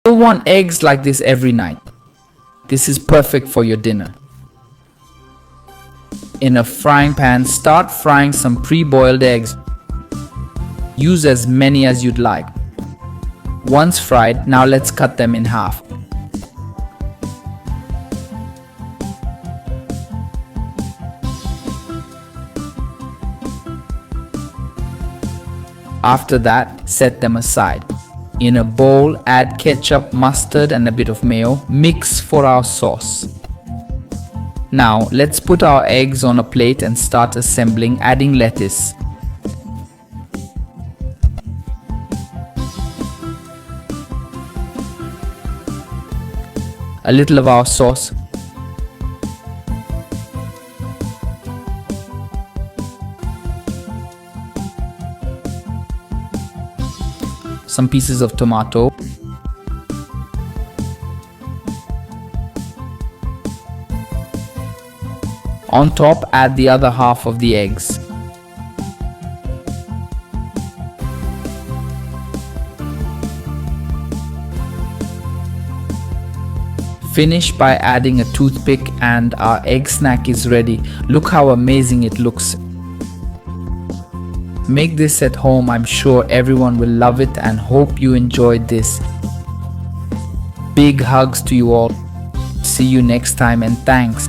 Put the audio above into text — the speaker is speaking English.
You'll want eggs like this every night. This is perfect for your dinner. In a frying pan, start frying some pre-boiled eggs. Use as many as you'd like. Once fried, now let's cut them in half. After that, set them aside. In a bowl, add ketchup, mustard and a bit of mayo. Mix for our sauce. Now, let's put our eggs on a plate and start assembling, adding lettuce. A little of our sauce. Some pieces of tomato. On top, add the other half of the eggs. Finish by adding a toothpick and our egg snack is ready. Look how amazing it looks. Make this at home. I'm sure everyone will love it and hope you enjoyed this. Big hugs to you all. See you next time and thanks.